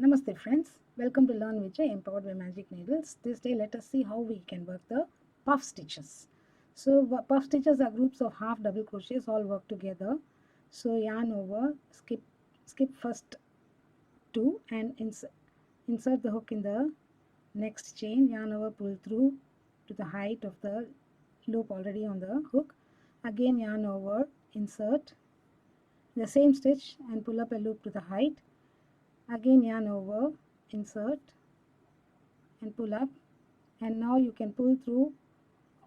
Namaste friends, welcome to Learn Vijay empowered by magic needles. This day let us see how we can work the puff stitches. So puff stitches are groups of half double crochets all work together. So yarn over, skip first two and insert the hook in the next chain, yarn over, pull through to the height of the loop already on the hook. Again yarn over, insert the same stitch and pull up a loop to the height. Again yarn over, insert and pull up, and now you can pull through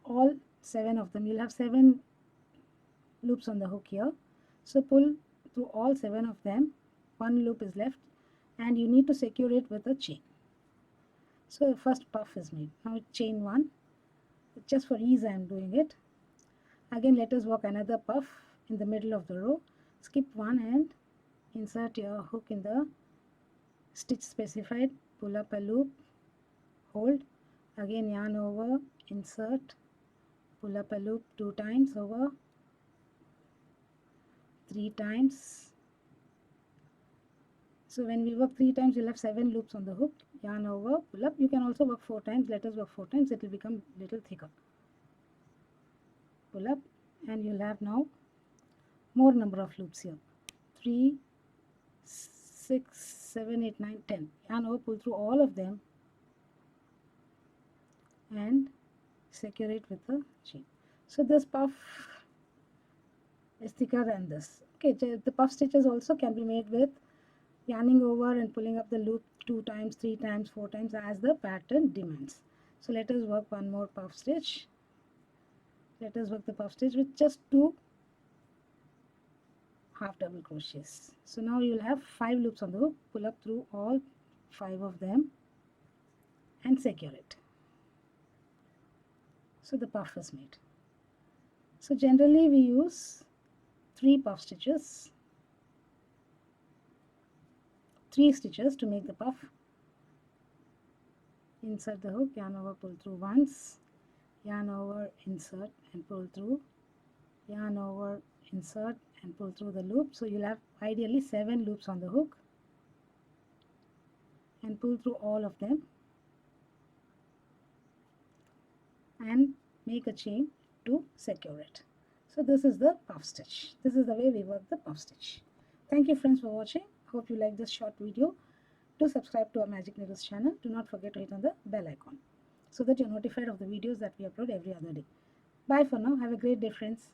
all 7 of them. You'll have 7 loops on the hook here, so pull through all 7 of them. One loop is left and you need to secure it with a chain. So the first puff is made. Now chain 1, just for ease I am doing it. Again let us work another puff in the middle of the row. Skip one and insert your hook in the stitch specified, pull up a loop, hold, again yarn over, insert, pull up a loop 2 times over, 3 times. So when we work 3 times, you'll have 7 loops on the hook, yarn over, pull up. You can also work 4 times. Let us work 4 times, it will become little thicker. Pull up, and you'll have now more number of loops here. 3, 6, 7, 8, 9, 10. Yarn over, pull through all of them and secure it with a chain. So this puff is thicker than this. Okay, the puff stitches also can be made with yarning over and pulling up the loop 2 times, 3 times, 4 times as the pattern demands. So let us work one more puff stitch. Let us work the puff stitch with just 2 half double crochets. So now you will have 5 loops on the hook. Pull up through all 5 of them and secure it. So the puff is made. So generally we use 3 puff stitches, 3 stitches to make the puff. Insert the hook, yarn over, pull through once, yarn over, insert and pull through, yarn over, insert and pull through the loop. So you'll have ideally 7 loops on the hook and pull through all of them and make a chain to secure it. So this is the puff stitch. This is the way we work the puff stitch. Thank you friends for watching. Hope you like this short video. Do subscribe to our Magic Needles channel. Do not forget to hit on the bell icon so that you're notified of the videos that we upload every other day. Bye for now. Have a great day friends.